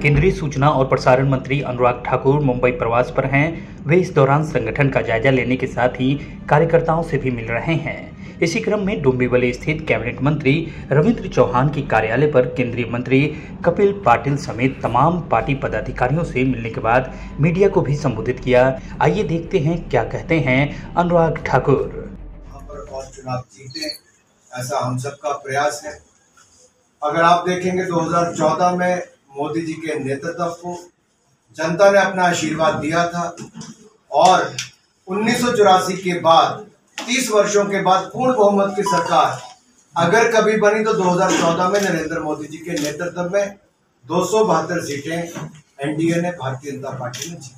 केंद्रीय सूचना और प्रसारण मंत्री अनुराग ठाकुर मुंबई प्रवास पर हैं। वे इस दौरान संगठन का जायजा लेने के साथ ही कार्यकर्ताओं से भी मिल रहे हैं। इसी क्रम में डोंबिवली स्थित कैबिनेट मंत्री रविंद्र चौहान के कार्यालय पर केंद्रीय मंत्री कपिल पाटिल समेत तमाम पार्टी पदाधिकारियों से मिलने के बाद मीडिया को भी संबोधित किया। आइए देखते हैं क्या कहते हैं अनुराग ठाकुर। चुनाव जीते ऐसा हम सबका प्रयास है। अगर आप देखेंगे 2014 में मोदी जी के नेतृत्व को जनता ने अपना आशीर्वाद दिया था और 1984 के बाद 30 वर्षों के बाद पूर्ण बहुमत की सरकार अगर कभी बनी तो 2014 में नरेंद्र मोदी जी के नेतृत्व में 272 सीटें एनडीए ने भारतीय जनता पार्टी ने जीती।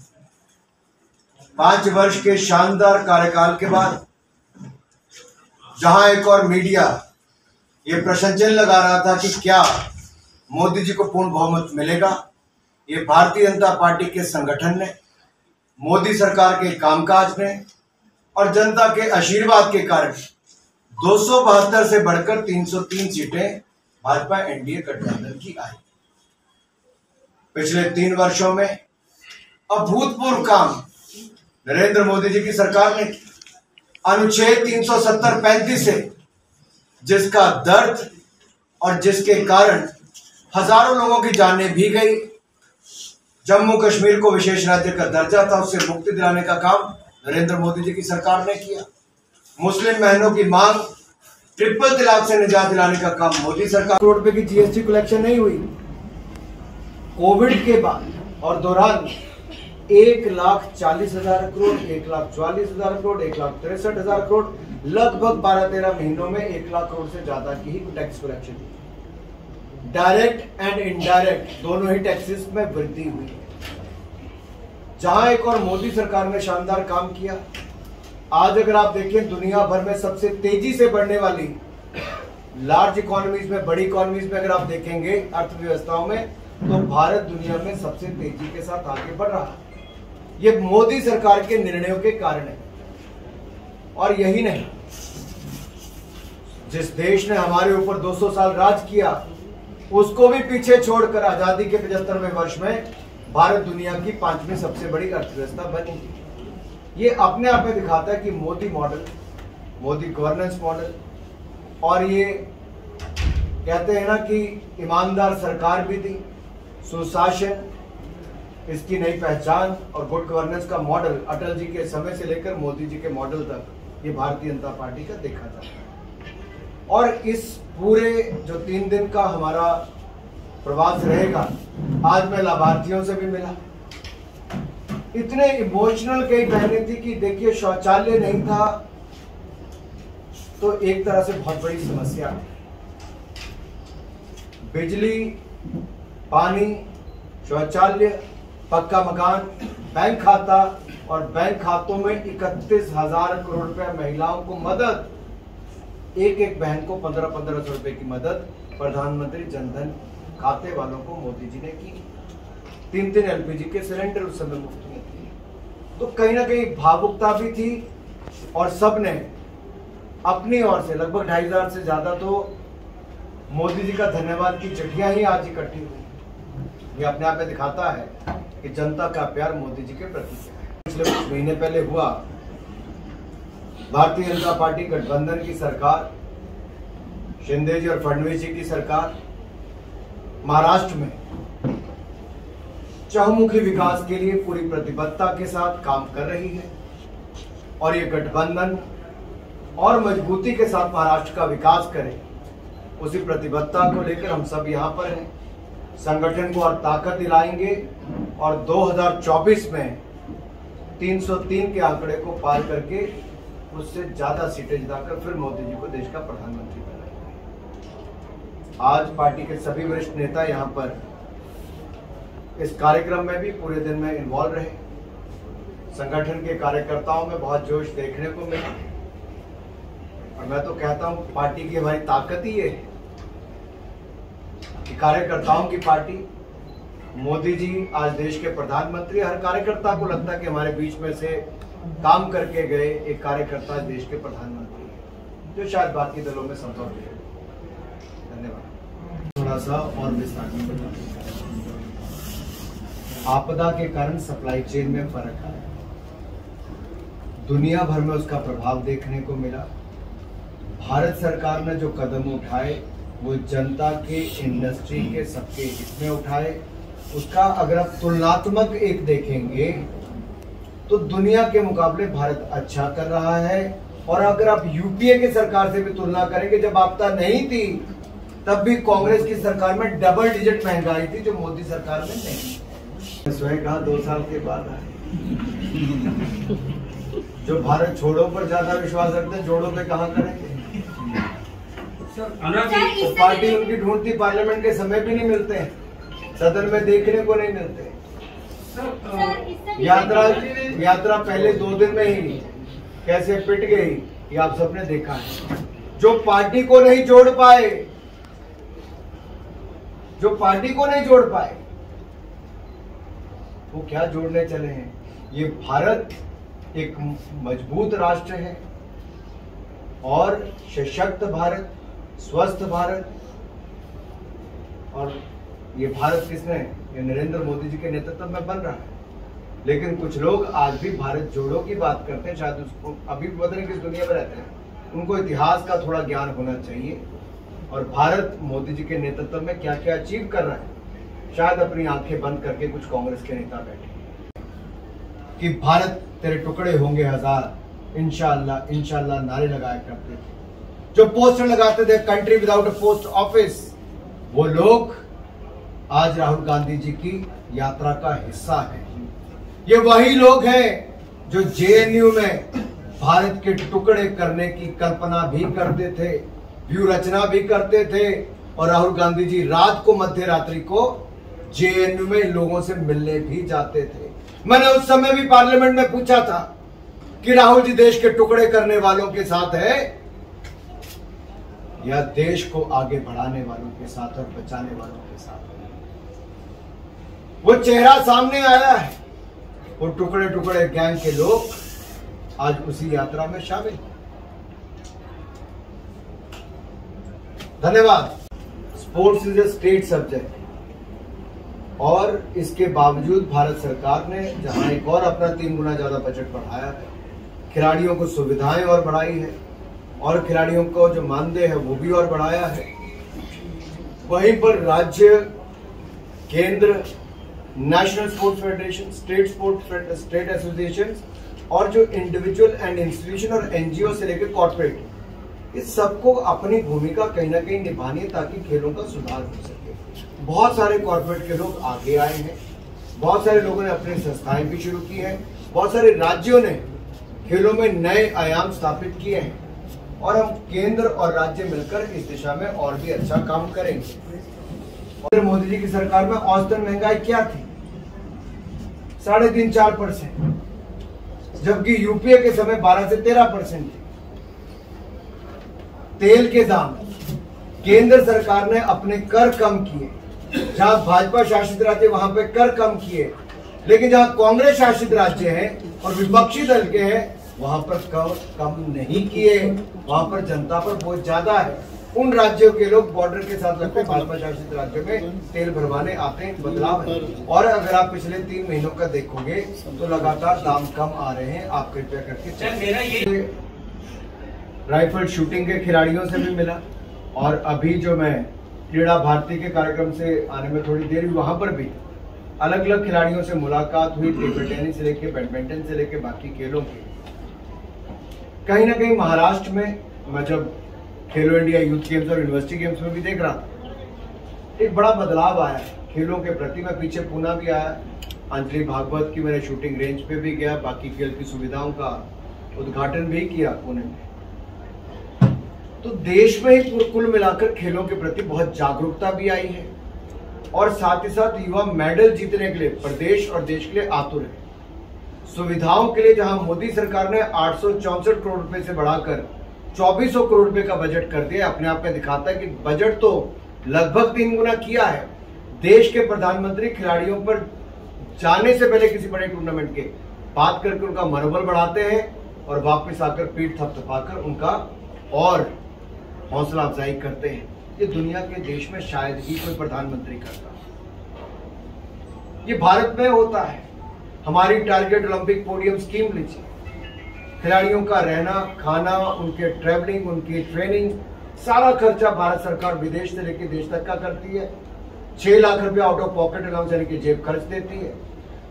5 वर्ष के शानदार कार्यकाल के बाद जहां एक और मीडिया ये प्रश्न चिन्ह लगा रहा था कि क्या मोदी जी को पूर्ण बहुमत मिलेगा, ये भारतीय जनता पार्टी के संगठन ने, मोदी सरकार के कामकाज ने और जनता के आशीर्वाद के कारण 272 से बढ़कर 303 सीटें भाजपा एनडीए गठबंधन की आई। पिछले 3 वर्षों में अभूतपूर्व काम नरेंद्र मोदी जी की सरकार ने अनुच्छेद 370-35 से जिसका दर्द और जिसके कारण हजारों लोगों की जानें भी गई, जम्मू कश्मीर को विशेष राज्य का दर्जा था उससे मुक्ति दिलाने का काम नरेंद्र मोदी जी की सरकार ने किया। मुस्लिम बहनों की मांग ट्रिपल तलाक से निजात दिलाने का काम मोदी सरकार। करोड़ रुपए की जीएसटी कलेक्शन नहीं हुई। कोविड के बाद और दौरान 1,40,000 करोड़, 1,44,000 करोड़, 1,63,000 करोड़, लगभग 12-13 महीनों में 1 लाख करोड़ से ज्यादा की ही टैक्स कलेक्शन हुई। डायरेक्ट एंड इनडायरेक्ट दोनों ही टैक्सेस में वृद्धि हुई है। जहां एक और मोदी सरकार ने शानदार काम किया। आज अगर आप देखें दुनिया भर में सबसे तेजी से बढ़ने वाली लार्ज इकोनॉमीज में, बड़ी इकोनॉमीज में अगर आप देखेंगे अर्थव्यवस्थाओं में, तो भारत दुनिया में सबसे तेजी के साथ आगे बढ़ रहा है। ये मोदी सरकार के निर्णयों के कारण है। और यही नहीं, जिस देश ने हमारे ऊपर 200 साल राज किया उसको भी पीछे छोड़कर आजादी के 75वें वर्ष में भारत दुनिया की 5वीं सबसे बड़ी अर्थव्यवस्था बनी। ये अपने आप में दिखाता है कि Modi model, Modi governance model, और ये कहते हैं ना कि ईमानदार सरकार भी थी, सुशासन इसकी नई पहचान और गुड गवर्नेंस का मॉडल अटल जी के समय से लेकर मोदी जी के मॉडल तक ये भारतीय जनता पार्टी का देखा जाता है। और इस पूरे जो 3 दिन का हमारा प्रवास रहेगा, आज मैं लाभार्थियों से भी मिला। इतने इमोशनल कई बहनें थी कि देखिए शौचालय नहीं था तो एक तरह से बहुत बड़ी समस्या है। बिजली, पानी, शौचालय, पक्का मकान, बैंक खाता और बैंक खातों में 31,000 करोड़ रुपए महिलाओं को मदद, एक बहन को 1500 रुपए की मदद प्रधानमंत्री जनधन खाते वालों को मोदी जी ने की। 3 एलपीजी के सिलेंडर उस समय मुफ्त में थे। तो कहीं ना कहीं भावुकता भी थी और सबने अपनी ओर से लगभग 2,500 से ज्यादा तो मोदी जी का धन्यवाद की चिट्ठियां ही आज इकट्ठी हुई। ये अपने आप में दिखाता है कि जनता का प्यार मोदी जी के प्रति है। पिछले कुछ महीने पहले हुआ, भारतीय जनता पार्टी गठबंधन की सरकार, शिंदे जी और फडणवीस जी की सरकार महाराष्ट्र में चहुमुखी विकास के लिए पूरी प्रतिबद्धता के साथ काम कर रही है और ये गठबंधन और मजबूती के साथ महाराष्ट्र का विकास करे, उसी प्रतिबद्धता को लेकर हम सब यहाँ पर हैं। संगठन को और ताकत दिलाएंगे और 2024 में 303 के आंकड़े को पार करके उससे ज्यादा सीटें जिताकर फिर मोदी जी को देश का प्रधानमंत्री बनाएंगे। आज पार्टी के सभी वरिष्ठ नेता यहाँ पर इस कार्यक्रम में भी पूरे दिन में इन्वॉल्व रहे। संगठन के कार्यकर्ताओं में बहुत जोश देखने को मिला और मैं तो कहता हूँ पार्टी की हमारी ताकत ही ये है कि कार्यकर्ताओं की पार्टी, मोदी जी आज देश के प्रधानमंत्री, हर कार्यकर्ता को लगता है कि हमारे बीच में से काम करके गए एक कार्यकर्ता देश के प्रधानमंत्री है, जो शायद बाकी दलों में संभव नहीं है। धन्यवाद। थोड़ा सा और विस्तार में बताऊं। आपदा के कारण सप्लाई चेन में फर्क आया, दुनिया भर में उसका प्रभाव देखने को मिला। भारत सरकार ने जो कदम उठाए वो जनता के, इंडस्ट्री के, सबके हित में उठाए। उसका अगर आप तुलनात्मक एक देखेंगे तो दुनिया के मुकाबले भारत अच्छा कर रहा है। और अगर आप यूपीए की सरकार से भी तुलना करेंगे, जब आपदा नहीं थी तब भी कांग्रेस की सरकार में डबल डिजिट महंगाई थी, जो मोदी सरकार में नहीं। स्वयं कहा 2 साल के बाद आए। जो भारत छोड़ो पर ज्यादा विश्वास रखते हैं, जोड़ो पे कहाँ करेंगे। तो पार्टी उनकी ढूंढती पार्लियामेंट के समय भी नहीं मिलते हैं, सदन में देखने को नहीं मिलते। यात्रा पहले 2 दिन में ही कैसे पिट गई, ये आप सबने देखा है। जो पार्टी को नहीं जोड़ पाए, वो क्या जोड़ने चले हैं। ये भारत एक मजबूत राष्ट्र है और सशक्त भारत, स्वस्थ भारत। और ये भारत किसने, ये नरेंद्र मोदी जी के नेतृत्व में बन रहा है। लेकिन कुछ लोग आज भी भारत जोड़ो की बात करते हैं, शायद उसको अभी पता नहीं किस दुनिया में रहते हैं। उनको इतिहास का थोड़ा ज्ञान होना चाहिए। और भारत मोदी जी के नेतृत्व में क्या क्या अचीव कर रहा है, शायद अपनी आंखें बंद करके कुछ कांग्रेस के नेता बैठे कि भारत तेरे टुकड़े होंगे 1000, इंशाअल्लाह इंशाअल्लाह नारे लगाया करते थे। जो पोस्टर लगाते थे country without a post office, वो लोग आज राहुल गांधी जी की यात्रा का हिस्सा है। ये वही लोग हैं जो जेएनयू में भारत के टुकड़े करने की कल्पना भी करते थे, व्यू रचना भी करते थे। और राहुल गांधी जी रात को, मध्य रात्रि को जेएनयू में लोगों से मिलने भी जाते थे। मैंने उस समय भी पार्लियामेंट में पूछा था कि राहुल जी देश के टुकड़े करने वालों के साथ है या देश को आगे बढ़ाने वालों के साथ और बचाने वालों के साथ। वो चेहरा सामने आया है। वो टुकड़े टुकड़े गैंग के लोग आज उसी यात्रा में शामिल। धन्यवाद। Sports is a state subject और इसके बावजूद भारत सरकार ने जहां एक और अपना 3 गुना ज्यादा बजट बढ़ाया है, खिलाड़ियों को सुविधाएं और बढ़ाई है और खिलाड़ियों को जो मानदेय है वो भी और बढ़ाया है। वहीं पर राज्य, केंद्र, national sports federation, state association और जो इंडिविजुअल एंड इंस्टीट्यूशन और एनजीओ से लेकर कॉर्पोरेट, इस सबको अपनी भूमिका कहीं ना कहीं निभानी है ताकि खेलों का सुधार हो सके। बहुत सारे कॉर्पोरेट के लोग आगे आए हैं, बहुत सारे लोगों ने अपनी संस्थाएं भी शुरू की हैं, बहुत सारे राज्यों ने खेलों में नए आयाम स्थापित किए हैं और हम केंद्र और राज्य मिलकर इस दिशा में और भी अच्छा काम करेंगे। और मोदी जी की सरकार में औसतन महंगाई क्या थी? 3.5-4%, जबकि यूपीए के समय 12 से 13% थी। तेल के दाम, केंद्र सरकार ने अपने कर कम किए, जहां भाजपा शासित राज्य वहां पे कर कम किए, लेकिन जहां कांग्रेस शासित राज्य हैं और विपक्षी दल के हैं वहां पर कम नहीं किए। वहां पर जनता पर बहुत ज्यादा है। उन राज्यों के लोग बॉर्डर के साथ लगते भाजपा शासित राज्यों में तेल भरवाने आते हैं, बदलाव है। और अगर आप पिछले 3 महीनों का देखोगे तो लगातार दाम कम आ रहे हैं। आप कृपया करके राइफल शूटिंग के खिलाड़ियों से भी मिला और अभी जो मैं क्रीड़ा भारती के कार्यक्रम से आने में थोड़ी देर हुई, वहां पर भी अलग अलग खिलाड़ियों से मुलाकात हुई, टेबल टेनिस से लेके बैडमिंटन से लेके बाकी खेलों की। कहीं ना कहीं महाराष्ट्र में मैं जब खेलो इंडिया यूथ गेम्स और यूनिवर्सिटी गेम्स में भी देख रहा था, एक बड़ा बदलाव आया खेलों के प्रति। मैं पीछे पूना भी आया, अंजलि भागवत की मैंने शूटिंग रेंज पे भी गया, बाकी खेल की सुविधाओं का उद्घाटन भी किया पुणे में। तो देश में ही कुल मिलाकर खेलों के प्रति बहुत जागरूकता भी आई है और साथ ही साथ युवा मेडल जीतने के लिए प्रदेश और देश के लिए आतुर है। सुविधाओं के लिए जहां मोदी सरकार ने 864 करोड़ रुपए से बढ़ाकर 2400 करोड़ रुपए का बजट कर दिया, अपने आप में दिखाता है कि बजट तो लगभग 3 गुना किया है। देश के प्रधानमंत्री खिलाड़ियों पर जाने से पहले किसी बड़े टूर्नामेंट के बात करके उनका मनोबल बढ़ाते हैं और वापस आकर पीठ थपथपाकर उनका और हौसला अफजाई करते हैं। ये दुनिया के देश में शायद ही कोई प्रधानमंत्री करता। ये भारत में होता है। हमारी टारगेट ओलंपिक पोडियम स्कीम लीजिए, खिलाड़ियों का रहना, खाना, उनके ट्रैवलिंग, उनकी ट्रेनिंग, सारा खर्चा भारत सरकार विदेश से लेकर देश तक का करती है। 6 लाख रुपया आउट ऑफ पॉकेट अलाउंस यानी कि जेब खर्च देती है।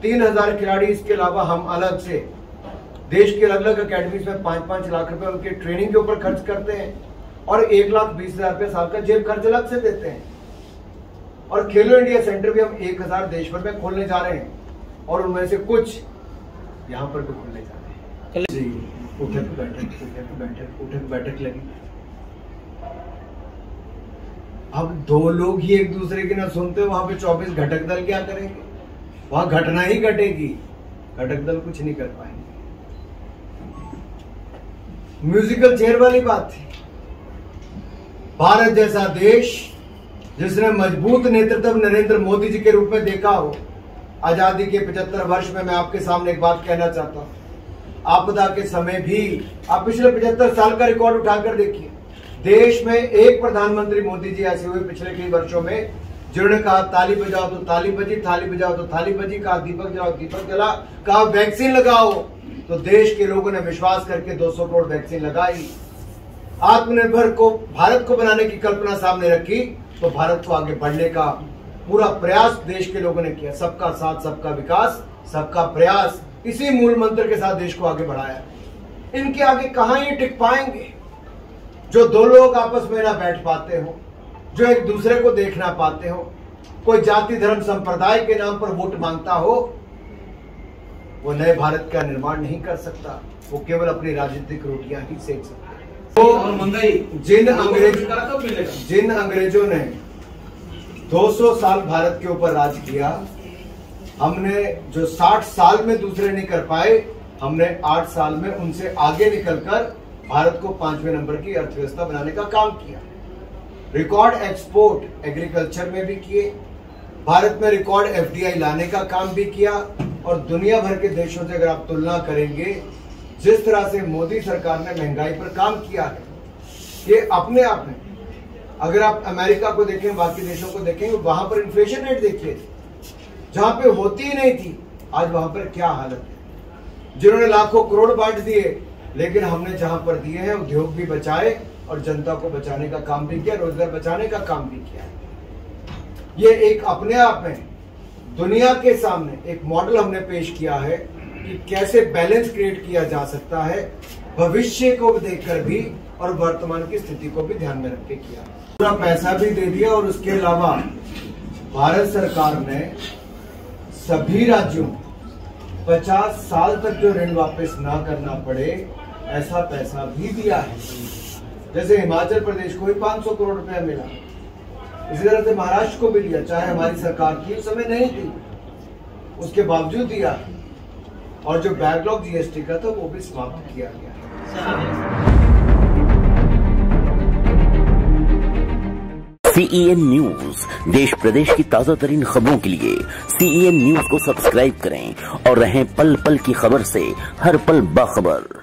3000 खिलाड़ी, इसके अलावा हम अलग से देश के अलग अलग अकेडमीज में 5-5 लाख रुपए उनके ट्रेनिंग के ऊपर खर्च करते हैं और 1,20,000 रुपये साल का जेब खर्च अलग से देते हैं। और खेलो इंडिया सेंटर भी हम 1000 देश भर में खोलने जा रहे हैं और उनमें से कुछ यहाँ पर भी खोलने जा रहे हैं। जी, उठक बैठक लगी। अब 2 लोग ही एक दूसरे की ना सुनते, वहां पे 24 घटक दल क्या करेंगे? वहां घटना ही घटेगी, घटक दल कुछ नहीं कर पाएंगे। म्यूजिकल चेयर वाली बात थी। भारत जैसा देश जिसने मजबूत नेतृत्व नरेंद्र मोदी जी के रूप में देखा हो, आजादी के 75 वर्ष में मैं आपके सामने एक बात कहना चाहता हूं। आपदा के समय भी आप पिछले 75 साल का रिकॉर्ड उठाकर देखिए, देश में एक प्रधानमंत्री मोदी जी ऐसे हुए पिछले कई वर्षों में जिन्होंने कहा ताली बजाओ तो ताली बजी, थाली बजाओ तो थाली बजी, कहा दीपक जलाओ दीपक जला, कहा वैक्सीन लगाओ तो देश के लोगों ने विश्वास करके 200 करोड़ वैक्सीन लगाई। आत्मनिर्भर को भारत को बनाने की कल्पना सामने रखी तो भारत को आगे बढ़ने का पूरा प्रयास देश के लोगों ने किया। सबका साथ, सबका विकास, सबका प्रयास, इसी मूल मंत्र के साथ देश को आगे बढ़ाया। इनके आगे कहां ये टिक पाएंगे? जो 2 लोग आपस में ना बैठ पाते हो, जो एक दूसरे को देख ना पाते हो, कोई जाति धर्म संप्रदाय के नाम पर वोट मांगता हो, वो नए भारत का निर्माण नहीं कर सकता। वो केवल अपनी राजनीतिक रोटियां ही सेक सकता है। तो जिन अंग्रेजों ने 200 साल भारत के ऊपर राज किया, हमने जो 60 साल में दूसरे नहीं कर पाए, हमने 8 साल में उनसे आगे निकलकर भारत को 5वें नंबर की अर्थव्यवस्था बनाने का काम किया। रिकॉर्ड एक्सपोर्ट एग्रीकल्चर में भी किए, भारत में रिकॉर्ड एफडीआई लाने का काम भी किया। और दुनिया भर के देशों से अगर आप तुलना करेंगे, जिस तरह से मोदी सरकार ने महंगाई पर काम किया है, ये अपने आप में, अगर आप अमेरिका को देखें, बाकी देशों को देखेंगे, वहां पर इन्फ्लेशन रेट देखिए, जहां पे होती ही नहीं थी, आज वहां पर क्या हालत है। जिन्होंने लाखों करोड़ बांट दिए, लेकिन हमने जहां पर दिए हैं उद्योग भी बचाए और जनता को बचाने का काम भी किया, रोजगार बचाने का काम भी किया। ये एक अपने आप में दुनिया के सामने एक मॉडल हमने पेश किया है कि कैसे बैलेंस क्रिएट किया जा सकता है, भविष्य को देखकर भी और वर्तमान की स्थिति को भी ध्यान में रख के किया। पूरा पैसा भी दे दिया और उसके अलावा भारत सरकार ने सभी राज्यों 50 साल तक जो ऋण वापस ना करना पड़े, ऐसा पैसा भी दिया है। जैसे हिमाचल प्रदेश को ही 500 करोड़ रुपया मिला, इसी तरह से महाराष्ट्र को भी दिया, चाहे हमारी सरकार की उस समय नहीं थी, उसके बावजूद दिया। और जो बैकलॉग जीएसटी का था वो भी समाप्त किया गया। CEN न्यूज, देश प्रदेश की ताजा तरीन खबरों के लिए CEN न्यूज को सब्सक्राइब करें और रहें पल पल की खबर से हर पल बाखबर।